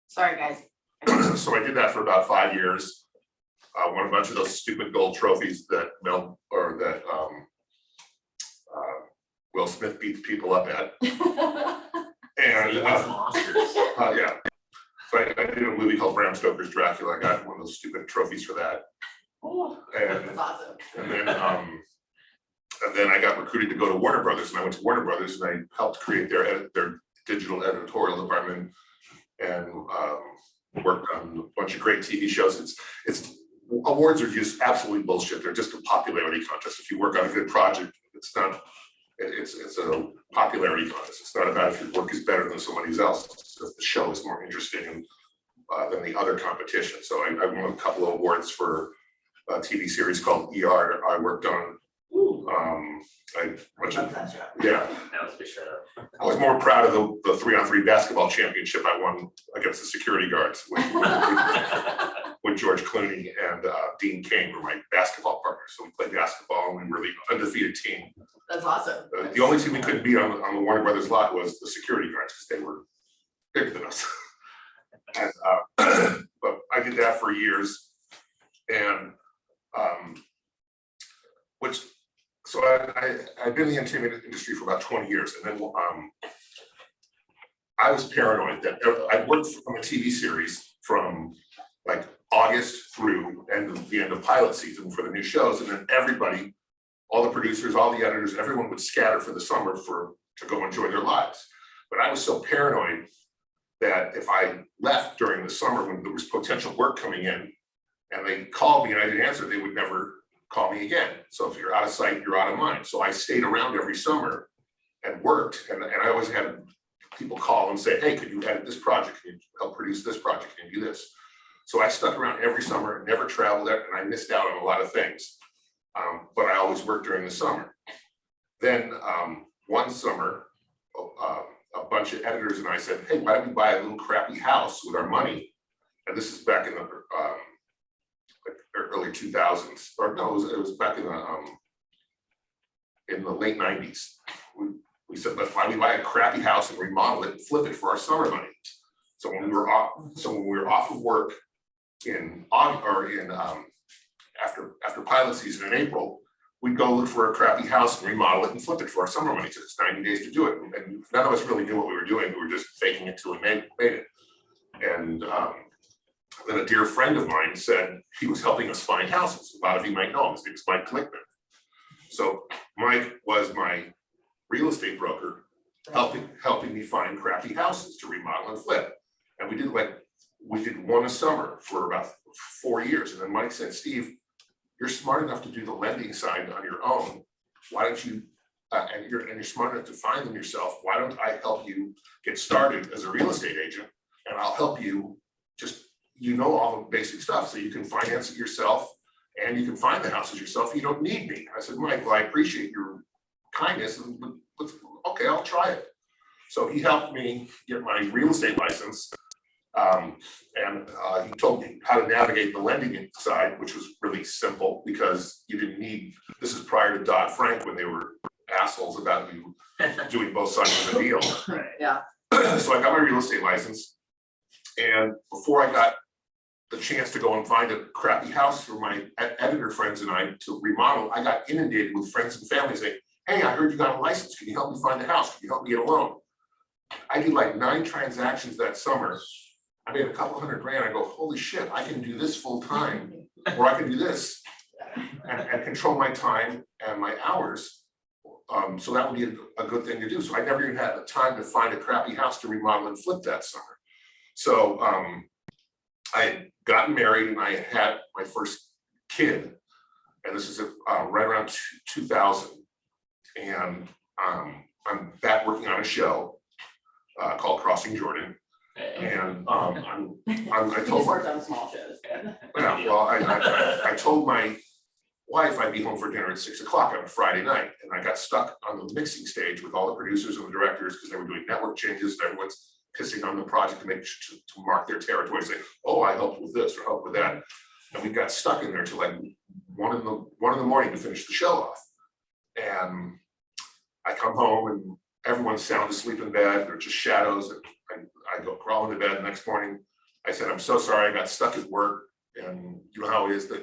Sorry, guys. So I did that for about 5 years. Won a bunch of those stupid gold trophies that Will Smith beats people up at. And yeah. So I did a movie called Bram Stoker's Dracula. I got one of those stupid trophies for that. Oh, And, that's awesome. and then I got recruited to go to Warner Brothers, and I went to Warner Brothers and I helped create their digital editorial department and worked on a bunch of great TV shows. It's awards are just absolutely bullshit. They're just a popularity contest. If you work on a good project, it's a popularity contest. It's not about if your work is better than somebody else. It's just the show is more interesting than the other competition. So I won a couple of awards for a TV series called ER I worked on. Yeah, That was for sure. I was more proud of the 3-on-3 basketball championship I won against the security guards when George Clooney and Dean Cain were my basketball partners. So we played basketball and we were the undefeated team. That's awesome. The only team we couldn't beat on the Warner Brothers lot was the security guards because they were bigger than us. And, but I did that for years, and so I've been in the entertainment industry for about 20 years, and then I was paranoid that I worked on a TV series from like August through the end of pilot season for the new shows, and then everybody, all the producers, all the editors, everyone would scatter for the summer to go enjoy their lives. But I was so paranoid that if I left during the summer when there was potential work coming in, and they called me and I didn't answer, they would never call me again. So if you're out of sight, you're out of mind. So I stayed around every summer and worked, and I always had people call and say, hey, could you edit this project? Can you help produce this project? Can you do this? So I stuck around every summer, never traveled there, and I missed out on a lot of things. But I always worked during the summer. Then one summer, a bunch of editors and I said, hey, why don't we buy a little crappy house with our money? And this is back in the early 2000s, or no, it was back in the late 90s. We said, why don't we buy a crappy house and remodel it and flip it for our summer money? So when we were off of work after pilot season in April, we'd go look for a crappy house and remodel it and flip it for our summer money. It took us 90 days to do it, and none of us really knew what we were doing. We were just faking it till we made it. And then a dear friend of mine said he was helping us find houses. A lot of you might know him. His name's Mike Klickman. So Mike was my real estate broker, helping me find crappy houses to remodel and flip. And we did one a summer for about 4 years. And then Mike said, Steve, you're smart enough to do the lending side on your own. Why don't you, and you're smart enough to find them yourself. Why don't I help you get started as a real estate agent? And I'll help you all the basic stuff so you can finance it yourself and you can find the houses yourself. You don't need me. I said, Mike, well, I appreciate your kindness. Okay, I'll try it. So he helped me get my real estate license. And he told me how to navigate the lending side, which was really simple because you didn't need, this is prior to Dodd-Frank when they were assholes about you doing both sides of the deal. Yeah. So I got my real estate license, and before I got the chance to go and find a crappy house for my editor friends and I to remodel, I got inundated with friends and family saying, hey, I heard you got a license. Can you help me find a house? Can you help me get a loan? I did like 9 transactions that summer. I made a couple $100,000. I go, holy shit, I can do this full time, or I can do this and control my time and my hours. So that would be a good thing to do. So I never even had the time to find a crappy house to remodel and flip that summer. So I had gotten married and I had my first kid, and this is right around 2000. And I'm back working on a show called Crossing Jordan. And I told worked on small shows. yeah, well, I told my wife I'd be home for dinner at 6 o'clock on a Friday night, and I got stuck on the mixing stage with all the producers and the directors because they were doing network changes, and everyone's pissing on the project to mark their territory, say, oh, I helped with this or helped with that, and we got stuck in there till like 1 in the morning to finish the show off. And I come home and everyone's sound asleep in bed, they're just shadows, and I go crawl into bed the next morning. I said, I'm so sorry, I got stuck at work, and you know how it is, they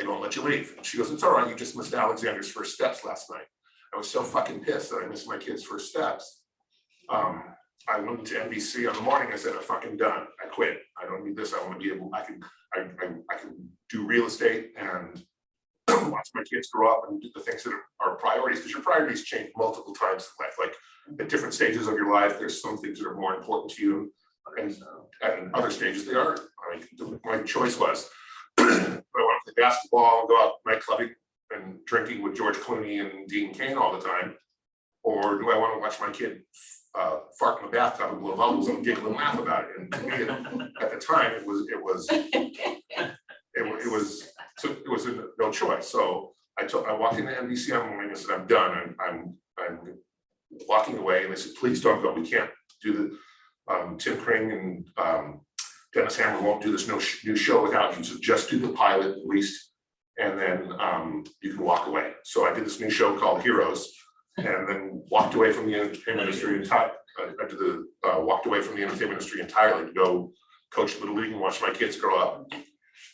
don't let you leave. And she goes, it's all right, you just missed Alexander's first steps last night. I was so fucking pissed that I missed my kid's first steps. I went to NBC in the morning, I said, I'm fucking done, I quit, I don't need this, I want to be able, I can do real estate and watch my kids grow up and do the things that are priorities, because your priorities change multiple times in life. Like at different stages of your life, there's some things that are more important to you, and at other stages they aren't. I mean, my choice was, do I want to play basketball and go out nightclubbing and drinking with George Clooney and Dean Cain all the time, or do I want to watch my kid fart in the bathtub and blow bubbles and giggle and laugh about it? And to me, at the time, it was no choice. So I walked into NBC on the morning and said, I'm done. I'm walking away. And they said, please don't go. We can't do the Tim Kring and Dennis Hammer won't do this new show without you. So just do the pilot at least, and then you can walk away. So I did this new show called Heroes, and then walked away from the entertainment industry entirely. Walked away from the entertainment industry entirely to go coach Little League and watch my kids grow up.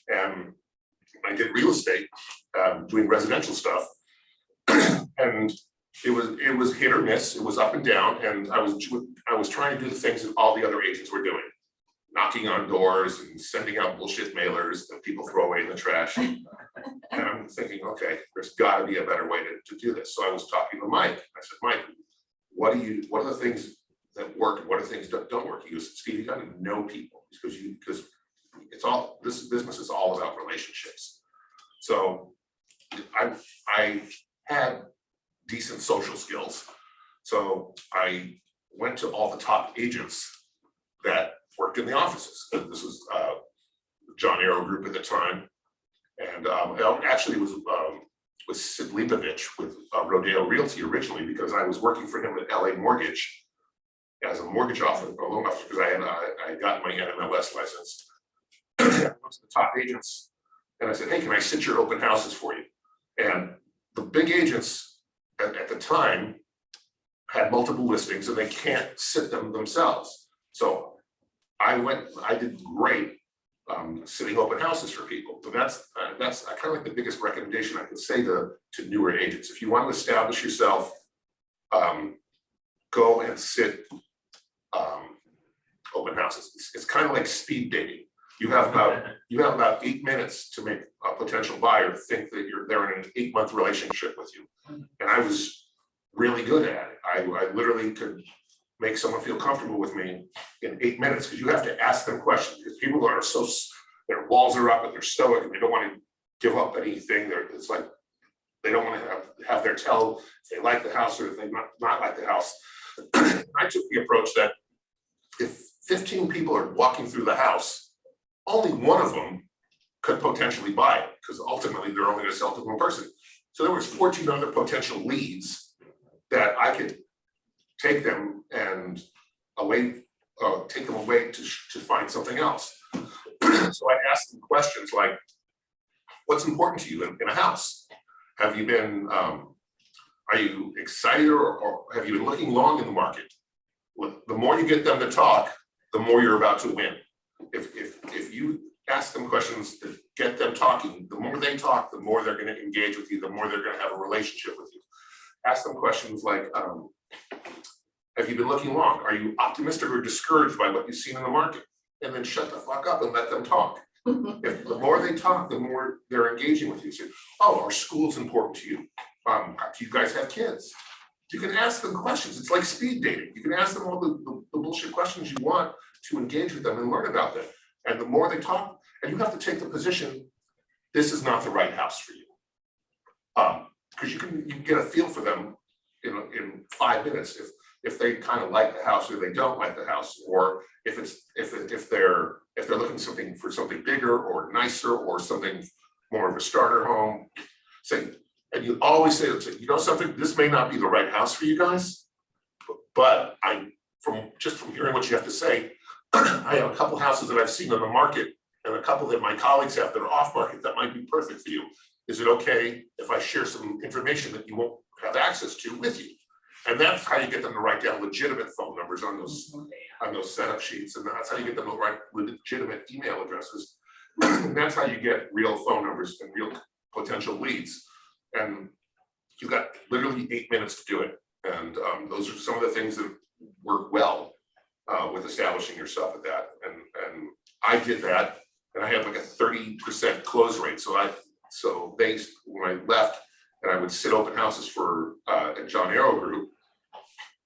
And I did real estate, doing residential stuff, and it was hit or miss. It was up and down, and I was trying to do the things that all the other agents were doing, knocking on doors and sending out bullshit mailers that people throw away in the trash. And I'm thinking, okay, there's got to be a better way to do this. So I was talking to Mike. I said, Mike, what are the things that work and what are the things that don't work? He goes, Steve, you got to know people, because it's all, this business is all about relationships. So I had decent social skills. So I went to all the top agents that worked in the offices. This was John Arrow Group at the time. And actually was Sid Leibovich with Rodeo Realty originally, because I was working for him at LA Mortgage as a mortgage officer, a loan officer, because I had gotten my NMLS license. I went to the top agents and I said, hey, can I sit your open houses for you? And the big agents at the time had multiple listings and they can't sit them themselves. So I did great sitting open houses for people. So that's kind of like the biggest recommendation I could say to newer agents. If you want to establish yourself, go and sit open houses. It's kind of like speed dating. You have about 8 minutes to make a potential buyer think that they're in an 8-month relationship with you. And I was really good at it. I literally could make someone feel comfortable with me in 8 minutes, because you have to ask them questions, because people are their walls are up and they're stoic and they don't want to give up anything. It's like they don't want to have their tell if they like the house or if they not like the house. I took the approach that if 15 people are walking through the house, only one of them could potentially buy it, because ultimately they're only going to sell to one person. So there was 14 other potential leads that I could take them and take them away to find something else. So I asked them questions like, what's important to you in a house? Have you been, are you excited or have you been looking long in the market? The more you get them to talk, the more you're about to win. If you ask them questions that get them talking, the more they talk, the more they're going to engage with you, the more they're going to have a relationship with you. Ask them questions like, have you been looking long? Are you optimistic or discouraged by what you've seen in the market? And then shut the fuck up and let them talk. If the more they talk, the more they're engaging with you. So, oh, are schools important to you? Do you guys have kids? You can ask them questions. It's like speed dating. You can ask them all the bullshit questions you want to engage with them and learn about them. And the more they talk, and you have to take the position, this is not the right house for you. Because you can get a feel for them in 5 minutes if they kind of like the house or they don't like the house, or if they're looking for something bigger or nicer or something more of a starter home. And you always say, you know something, this may not be the right house for you guys, but from hearing what you have to say, I have a couple houses that I've seen on the market and a couple that my colleagues have that are off market that might be perfect for you. Is it okay if I share some information that you won't have access to with you? And that's how you get them to write down legitimate phone numbers on those setup sheets, and that's how you get them to write legitimate email addresses. And that's how you get real phone numbers and real potential leads. And you've got literally 8 minutes to do it. And those are some of the things that work well with establishing yourself at that. And I did that, and I had like a 30% close rate. So based when I left, and I would sit open houses for a John Arrow group,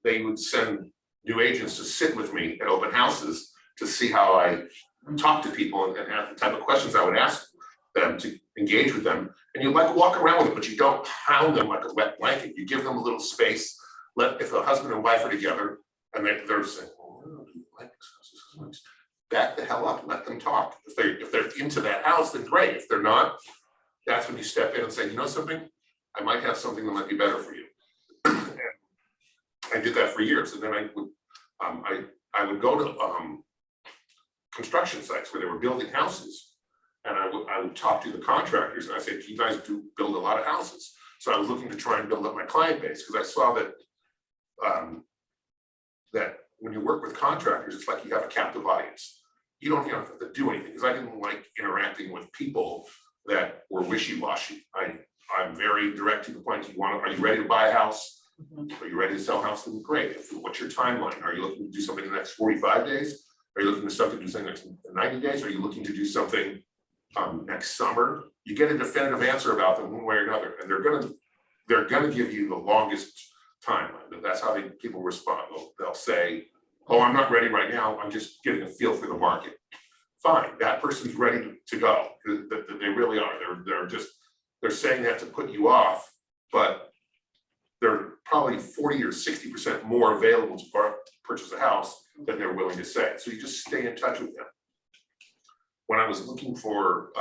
they would send new agents to sit with me at open houses to see how I talk to people and have the type of questions I would ask them to engage with them. And you like walk around with it, but you don't pound them like a wet blanket. You give them a little space. If a husband and wife are together and they're saying, "Oh, do you like this house? This is nice." Back the hell up, let them talk. If they're into that house, then great. If they're not, that's when you step in and say, "You know something? I might have something that might be better for you." And I did that for years. And then I would go to construction sites where they were building houses, and I would talk to the contractors, and I said, "You guys do build a lot of houses." So I was looking to try and build up my client base, because I saw that that when you work with contractors, it's like you have a captive audience. You don't even have to do anything, because I didn't like interacting with people that were wishy-washy. I'm very direct to the point. Are you ready to buy a house? Are you ready to sell a house? Then great. What's your timeline? Are you looking to do something in the next 45 days? Are you looking to do something next 90 days? Are you looking to do something next summer? You get a definitive answer about them one way or another, and they're gonna give you the longest timeline. That's how people respond. They'll say, "Oh, I'm not ready right now. I'm just getting a feel for the market." Fine, that person's ready to go. They really are. They're saying that to put you off, but they're probably 40 or 60% more available to purchase a house than they're willing to say. So you just stay in touch with them. When I was looking for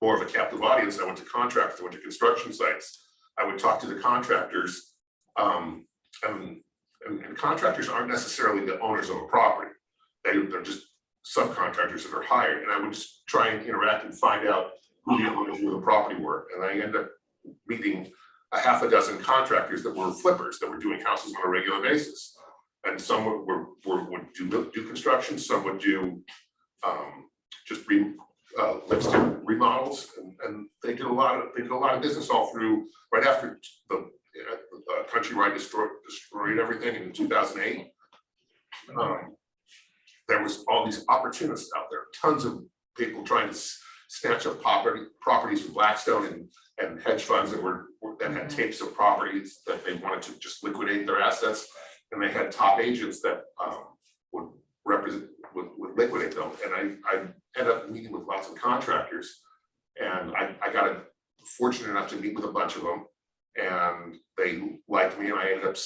more of a captive audience, I went to contractors, I went to construction sites. I would talk to the contractors, and contractors aren't necessarily the owners of a property. They're just subcontractors that are hired, and I would just try and interact and find out who the owners of the property were. And I ended up meeting a half a dozen contractors that were flippers, that were doing houses on a regular basis. And some would do construction, some would do just lipstick remodels, and they did a lot of business all through right after the Countrywide destroyed everything in 2008. There was all these opportunists out there, tons of people trying to snatch up properties from Blackstone and hedge funds that had tapes of properties that they wanted to just liquidate their assets, and they had top agents that would liquidate them. And I ended up meeting with lots of contractors, and I got fortunate enough to meet with a bunch of them, and they liked me, and I ended up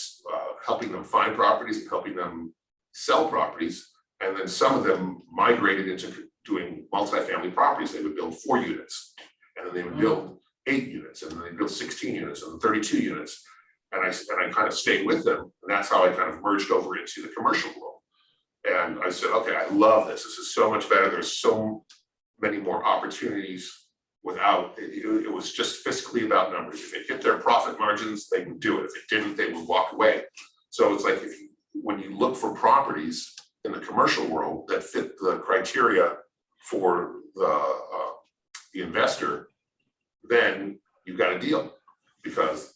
helping them find properties and helping them sell properties. And then some of them migrated into doing multifamily properties. They would build 4 units, and then they would build 8 units, and then they build 16 units, and then 32 units. And I kind of stayed with them, and that's how I kind of merged over into the commercial world. And I said, okay, I love this. This is so much better. There's so many more opportunities without, it was just fiscally about numbers. If it hit their profit margins, they would do it. If it didn't, they would walk away. So it's like when you look for properties in the commercial world that fit the criteria for the investor, then you've got a deal, because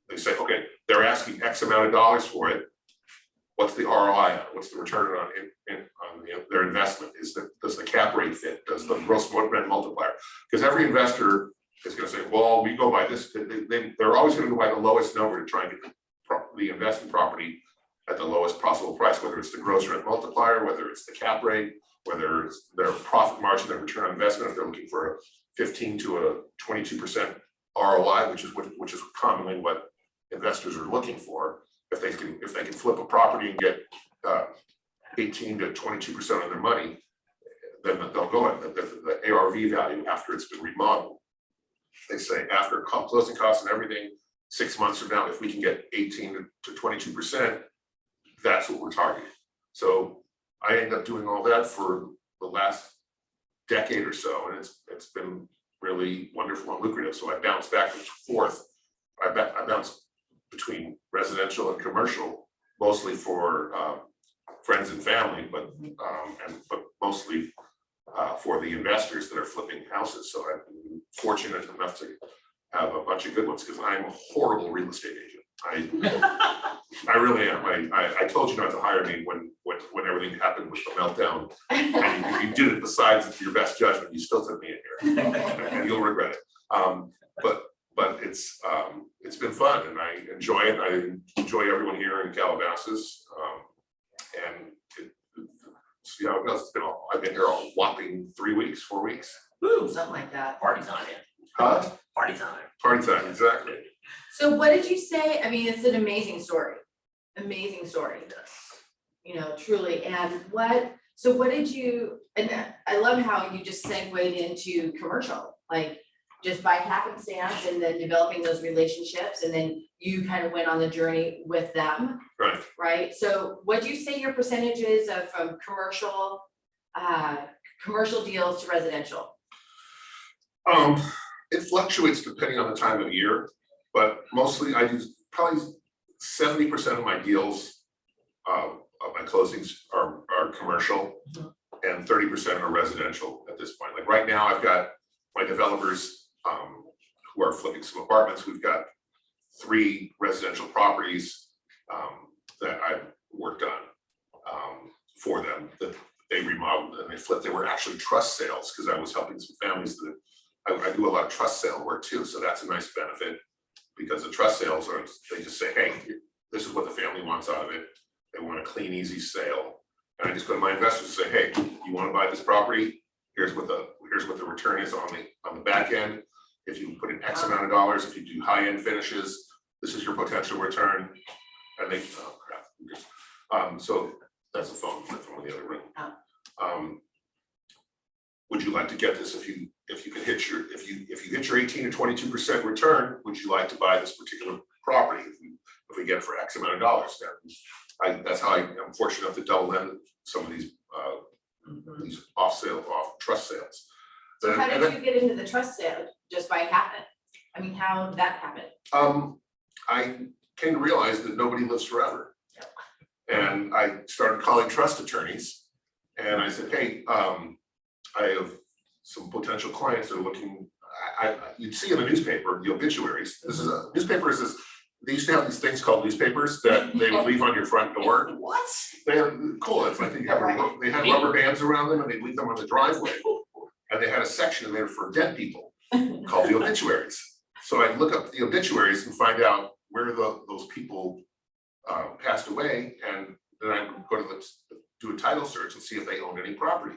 they say, okay, they're asking X amount of dollars for it. What's the ROI? What's the return on their investment? Does the cap rate fit? Does the gross rent multiplier? Because every investor is going to say, well, we go by this. They're always going to go by the lowest number to try and get the investment property at the lowest possible price, whether it's the gross rent multiplier, whether it's the cap rate, whether it's their profit margin, their return on investment. If they're looking for a 15 to a 22% ROI, which is commonly what investors are looking for. If they can flip a property and get 18 to 22% of their money, then they'll go at the ARV value after it's been remodeled. They say after closing costs and everything, 6 months from now, if we can get 18 to 22%, that's what we're targeting. So I ended up doing all that for the last decade or so, and it's been really wonderful and lucrative. So I bounced back and forth. I bounced between residential and commercial, mostly for friends and family, but mostly for the investors that are flipping houses. So I've been fortunate enough to have a bunch of good ones because I'm a horrible real estate agent. I really am. I told you not to hire me when everything happened with the meltdown, and you did it besides your best judgment. You still took me in here, and you'll regret it. But it's been fun, and I enjoy it. I enjoy everyone here in Calabasas, and see how it goes. I've been here a whopping 3 weeks, 4 weeks. Ooh, something like that. Party time. Party time. Party time, exactly. So what did you say? I mean, it's an amazing story. Amazing story. You know, truly. And what did you, and I love how you just segued into commercial, like just by happenstance and then developing those relationships. And then you kind of went on the journey with them. Right. Right. So what do you say your percentages of from commercial deals to residential? It fluctuates depending on the time of year, but mostly I do probably 70% of my deals of my closings are commercial, and 30% are residential at this point. Like right now, I've got my developers who are flipping some apartments. We've got 3 residential properties that I've worked on for them that they remodeled and they flipped. They were actually trust sales because I was helping some families that I do a lot of trust sale work too. So that's a nice benefit because the trust sales are, they just say, hey, this is what the family wants out of it. They want a clean, easy sale. And I just go to my investors and say, hey, you want to buy this property? Here's what the return is on the back end. If you put in X amount of dollars, if you do high-end finishes, this is your potential return. And they, oh crap. So that's a phone from the other room. Would you like to get this if you can hit your if you hit your 18 to 22% return? Would you like to buy this particular property if we get it for X amount of dollars? That's how I'm fortunate enough to double in some of these off trust sales. So how did you get into the trust sale? Just by happen? I mean, how did that happen? I came to realize that nobody lives forever. And I started calling trust attorneys and I said, hey, I have some potential clients that are looking, you'd see in the newspaper, the obituaries. This is a newspaper is this, they used to have these things called newspapers that they would leave on your front door. What? They're cool. It's like they had rubber bands around them and they leave them on the driveway. And they had a section in there for dead people called the obituaries. So I look up the obituaries and find out where those people passed away, and then I go to do a title search and see if they own any property.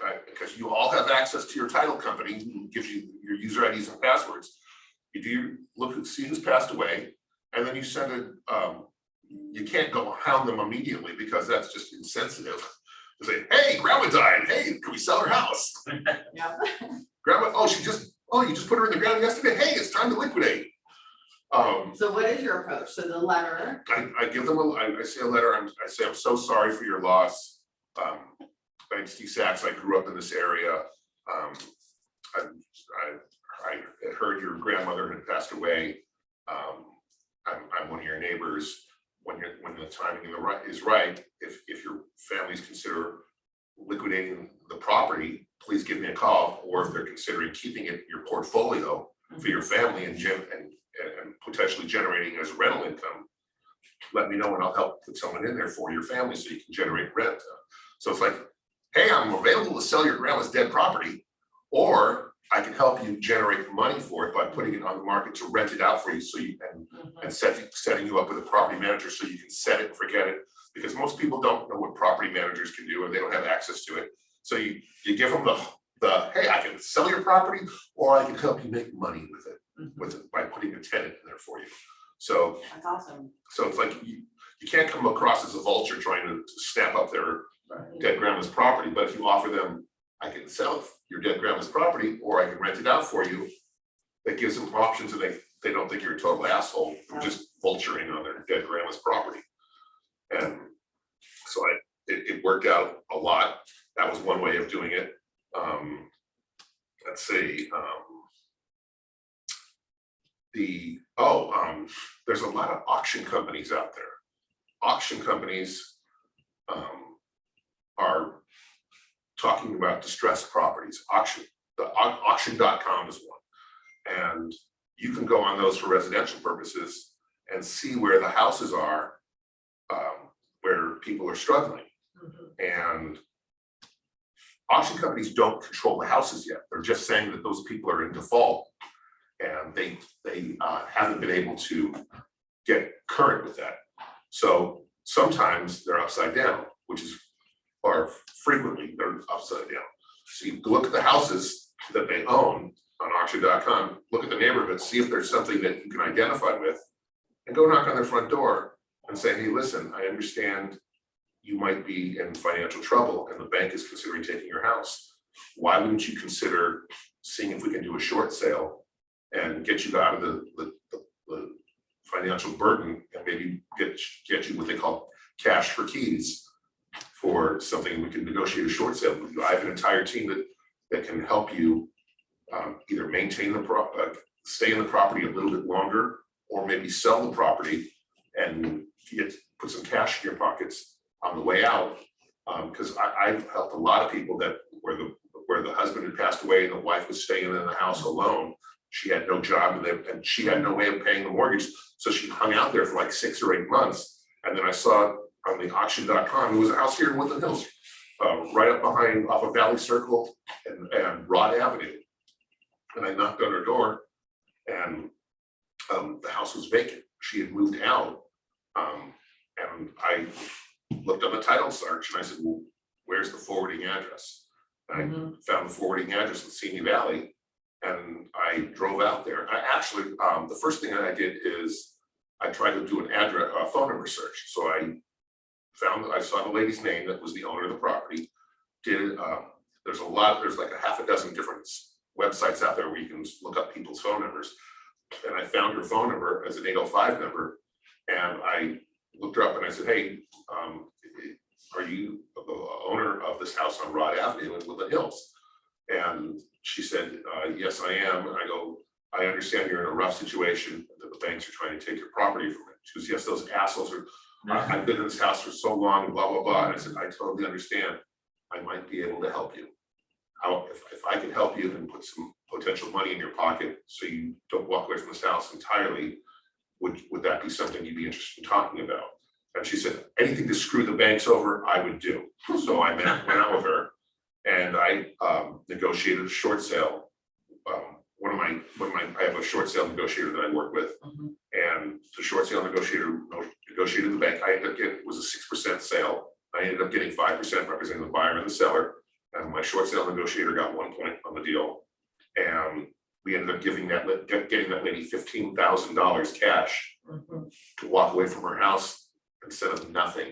Right? Because you all have access to your title company who gives you your user IDs and passwords. You do look and see who's passed away, and then you send it. You can't go hound them immediately because that's just insensitive. To say, hey, grandma died. Hey, can we sell her house? Yeah. Grandma, you just put her in the ground yesterday. Hey, it's time to liquidate. So what is your approach? So the letter. I give them I say a letter. I say I'm so sorry for your loss. My name's Steve Sachs. I grew up in this area. I had heard your grandmother had passed away. I'm one of your neighbors. When the timing is right, if your families consider liquidating the property, please give me a call. Or if they're considering keeping it in your portfolio for your family and potentially generating as rental income, let me know and I'll help put someone in there for your family so you can generate rent. So it's like, hey, I'm available to sell your grandma's dead property, or I can help you generate money for it by putting it on the market to rent it out for you, so you and setting you up with a property manager so you can set it and forget it, because most people don't know what property managers can do and they don't have access to it. So you give them the hey, I can sell your property, or I can help you make money with it by putting a tenant in there for you. So That's awesome. so it's like you can't come across as a vulture trying to snap up their dead grandma's property, but if you offer them, I can sell your dead grandma's property, or I can rent it out for you, that gives them options, and they don't think you're a total asshole for just vulturing on their dead grandma's property. And so it worked out a lot. That was one way of doing it. Let's see. there's a lot of auction companies out there. Auction companies are talking about distressed properties. Auction.com is one. And you can go on those for residential purposes and see where the houses are, where people are struggling. And auction companies don't control the houses yet. They're just saying that those people are in default and they haven't been able to get current with that. So sometimes they're upside down, or frequently they're upside down. So you look at the houses that they own on auction.com, look at the neighborhood, see if there's something that you can identify with, and go knock on their front door and say, hey, listen, I understand you might be in financial trouble and the bank is considering taking your house. Why wouldn't you consider seeing if we can do a short sale and get you out of the financial burden and maybe get you what they call cash for keys for something. We can negotiate a short sale with you. I have an entire team that can help you either maintain stay in the property a little bit longer, or maybe sell the property and put some cash in your pockets on the way out. Because I've helped a lot of people that where the husband had passed away and the wife was staying in the house alone. She had no job and she had no way of paying the mortgage. So she hung out there for like 6 or 8 months. And then I saw on the auction.com, it was a house here in Woodland Hills, right up behind off of Valley Circle and Rod Avenue. And I knocked on her door and the house was vacant. She had moved out. And I looked on the title search and I said, well, where's the forwarding address? And I found the forwarding address in Simi Valley and I drove out there. I actually, the first thing that I did is I tried to do a phone number search. So I saw the lady's name that was the owner of the property. There's like a half a dozen different websites out there where you can look up people's phone numbers. And I found her phone number as an 805 number. And I looked her up and I said, hey, are you the owner of this house on Rod Avenue in Woodland Hills? And she said, yes, I am. And I go, I understand you're in a rough situation, that the banks are trying to take your property from it. She goes, yes, those assholes are, I've been in this house for so long, blah, blah, blah. And I said, I totally understand. I might be able to help you. If I can help you and put some potential money in your pocket so you don't walk away from this house entirely, would that be something you'd be interested in talking about? And she said, anything to screw the banks over, I would do. So I went out with her and I negotiated a short sale. I have a short sale negotiator that I work with, and the short sale negotiator negotiated the bank. I ended up getting, it was a 6% sale. I ended up getting 5% representing the buyer and the seller. And my short sale negotiator got 1 point on the deal. And we ended up getting that lady $15,000 cash to walk away from her house instead of nothing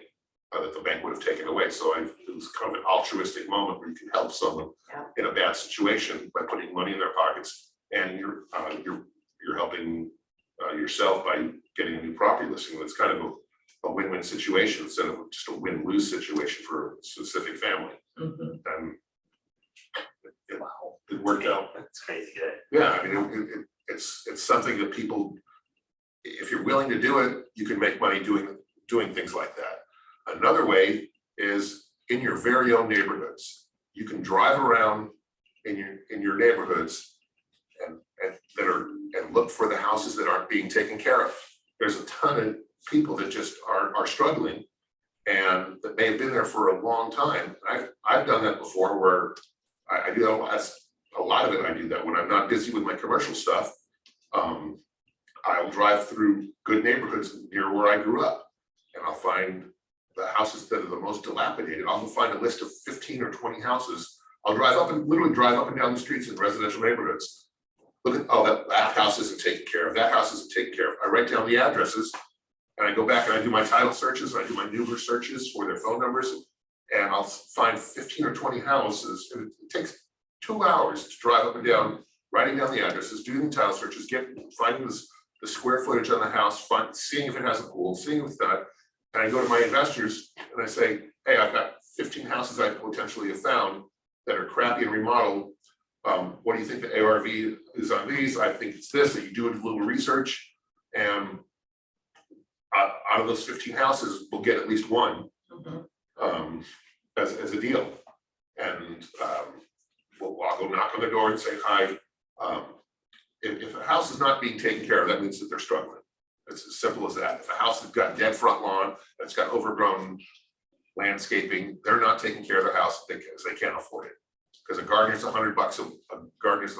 that the bank would have taken away. So it was kind of an altruistic moment where you can help someone in a bad situation by putting money in their pockets, and you're helping yourself by getting a new property listing. That's kind of a win-win situation instead of just a win-lose situation for a specific family. And it worked out. That's crazy good. Yeah, I mean, it's something that people, if you're willing to do it, you can make money doing things like that. Another way is in your very own neighborhoods. You can drive around in your neighborhoods and look for the houses that aren't being taken care of. There's a ton of people that just are struggling and that may have been there for a long time. I've done that before, where I do a lot of it. I do that when I'm not busy with my commercial stuff. I'll drive through good neighborhoods near where I grew up, and I'll find the houses that are the most dilapidated. I'll find a list of 15 or 20 houses. I'll literally drive up and down the streets in residential neighborhoods. Look at, oh, that house isn't taken care of. That house isn't taken care of. I write down the addresses and I go back and I do my title searches. And I do my number searches for their phone numbers, and I'll find 15 or 20 houses. And it takes 2 hours to drive up and down, writing down the addresses, doing the title searches, finding the square footage on the house, seeing if it has a pool, seeing if it's not. And I go to my investors and I say, hey, I've got 15 houses I potentially have found that are crappy and remodeled. What do you think the ARV is on these? I think it's this, that you do a little research, and out of those 15 houses, we'll get at least one as a deal. And I'll go knock on the door and say, hi. If a house is not being taken care of, that means that they're struggling. It's as simple as that. If a house has got dead front lawn, it's got overgrown landscaping, they're not taking care of their house because they can't afford it. Because a gardener's $100 a gardener's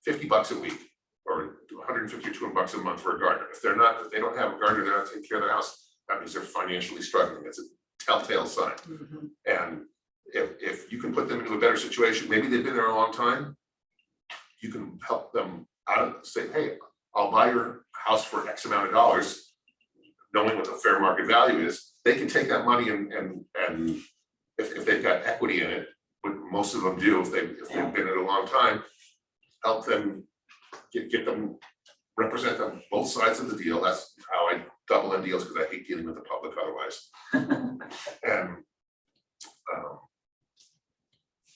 $50 a week, or 150 or 200 bucks a month for a gardener. If they don't have a gardener, they're not taking care of their house, that means they're financially struggling. It's a telltale sign. And if you can put them into a better situation, maybe they've been there a long time, you can help them out of, say, hey, I'll buy your house for X amount of dollars, knowing what the fair market value is. They can take that money and if they've got equity in it, what most of them do, if they've been in a long time, help them get them, represent them both sides of the deal. That's how I double end deals, because I hate dealing with the public otherwise. And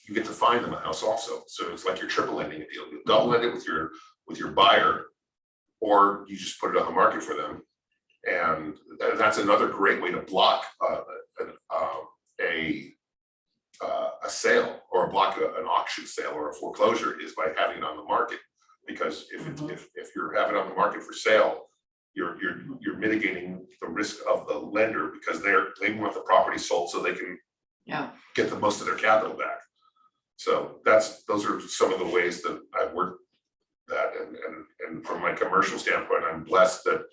you get to find them a house also. So it's like you're triple ending a deal. You double end it with your buyer, or you just put it on the market for them. And that's another great way to block a sale, or block an auction sale or a foreclosure, is by having it on the market. Because if you're having it on the market for sale, you're mitigating the risk of the lender, because they want the property sold so they can get the most of their capital back. So those are some of the ways that I've worked that, and from my commercial standpoint, I'm blessed that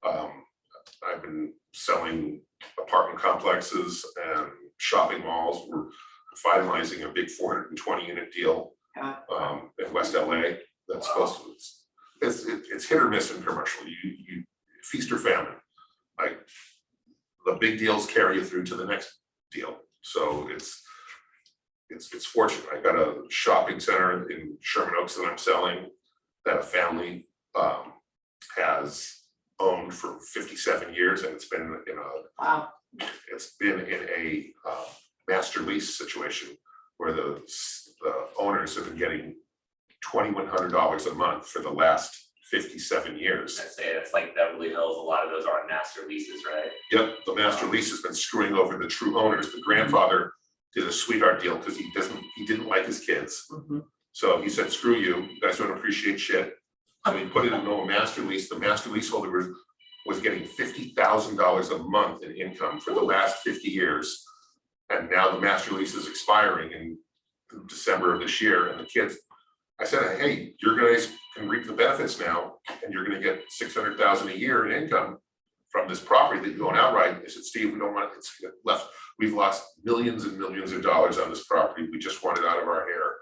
I've been selling apartment complexes and shopping malls. We're finalizing a big 420 unit deal in West LA. That's supposed to, it's hit or miss in commercial. You feast or famine. Like, the big deals carry you through to the next deal. So it's fortunate. I got a shopping center in Sherman Oaks that I'm selling, that a family has owned for 57 years, and it's been in a master lease situation where the owners have been getting $2,100 a month for the last 57 years. I say it's like Beverly Hills. A lot of those are master leases, right? Yep, the master lease has been screwing over the true owners. The grandfather did a sweetheart deal because he didn't like his kids. So he said, screw you guys don't appreciate shit. So he put it into a master lease. The master leaseholder was getting $50,000 a month in income for the last 50 years. And now the master lease is expiring in December of this year. And the kids, I said, hey, your guys can reap the benefits now, and you're gonna get $600,000 a year in income from this property that you own outright. I said, Steve, we don't want it, it's left. We've lost millions and millions of dollars on this property. We just want it out of our hair.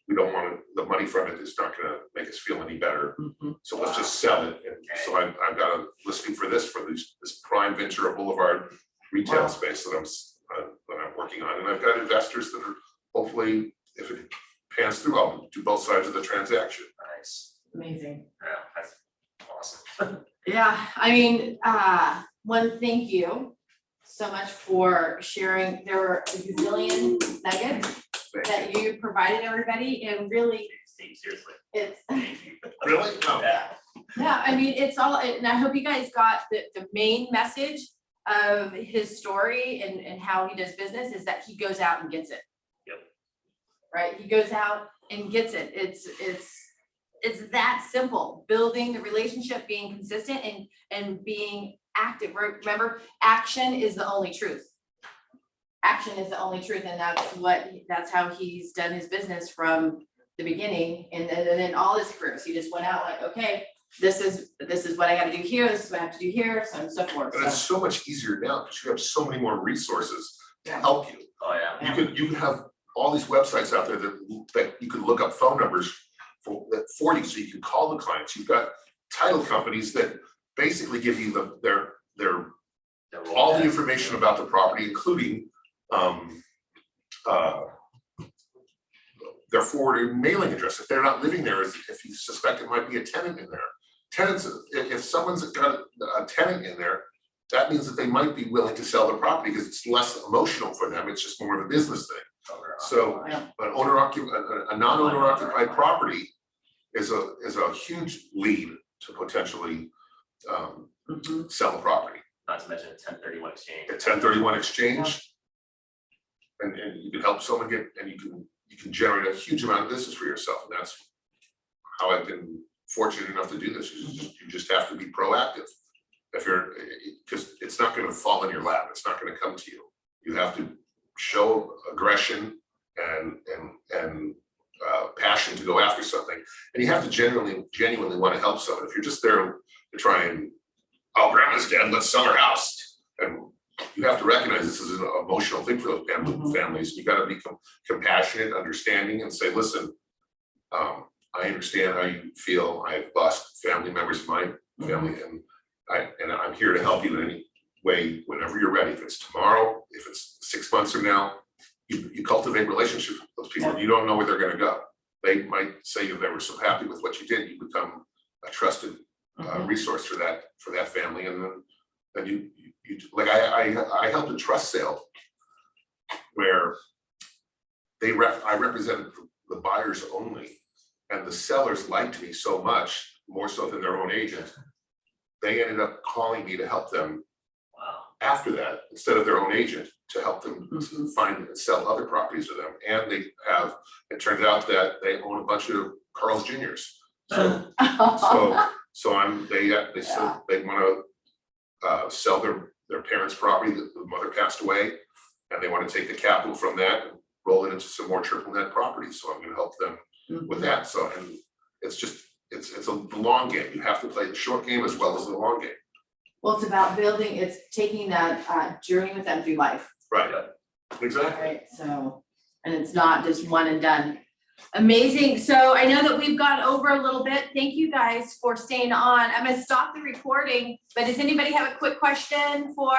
We don't want it, the money from it is not gonna make us feel any better. So let's just sell it. And so I've got a listing for this prime Ventura Boulevard retail space that I'm working on. And I've got investors that are, hopefully, if it pans through, I'll do both sides of the transaction. Nice. Amazing. Yeah, that's awesome. Yeah, I mean, one, thank you so much for sharing. There were a gazillion nuggets that you provided everybody, and really, Steve, seriously. it's, Really? No. Yeah. yeah, I mean, it's all, and I hope you guys got the main message of his story and how he does business is that he goes out and gets it. Yep. Right, he goes out and gets it. It's that simple. Building the relationship, being consistent, and being active. Remember, action is the only truth. Action is the only truth, and that's how he's done his business from the beginning, and then all his careers. He just went out like, okay, this is what I got to do here. This is what I have to do here, so on and so forth. And it's so much easier now because you have so many more resources to Yeah. help you. Oh yeah. You can have all these websites out there that you can look up phone numbers for you, so you can call the clients. You've got title companies that basically give you their all the information about the property, including their forwarded mailing address. If they're not living there, if you suspect it might be a tenant in there. Tenants, if someone's got a tenant in there, that means that they might be willing to sell the property because it's less emotional for them. It's just more of a business thing. So, Yeah. an a non-owner occupied property is a huge lead to potentially Mhm. sell a property. Not to mention a 1031 exchange. A 1031 exchange. And you can help someone get, and you can generate a huge amount of business for yourself, and that's how I've been fortunate enough to do this. You just have to be proactive. If you're, because it's not gonna fall in your lap, it's not gonna come to you. You have to show aggression and passion to go after something, and you have to genuinely want to help someone. If you're just there to try and, oh, grandma's dead, let's sell her house, and you have to recognize this is an emotional thing for those families. You got to be compassionate, understanding, and say, listen, I understand how you feel. I've lost family members of my family, and I'm here to help you in any way whenever you're ready. If it's tomorrow, if it's 6 months from now, you cultivate relationships with those people. You don't know where they're going to go. They might say they were so happy with what you did, you become a trusted resource for that family, and then you like I helped a trust sale where I represented the buyers only, and the sellers liked me so much, more so than their own agent. They ended up calling me to help them. Wow. After that, instead of their own agent, to help them find and sell other properties to them. And it turns out that they own a bunch of Carl's Jr.'s. So they want to sell their parents' property. The mother passed away, and they want to take the capital from that and roll it into some more triple net properties. So I'm going to help them with that. So, and it's a long game. You have to play the short game as well as the long game. Well, it's about building, it's taking that journey with them through life, Right. Exactly. right? So, and it's not just one and done. Amazing. So I know that we've gone over a little bit. Thank you guys for staying on. I'm gonna stop the recording, but does anybody have a quick question for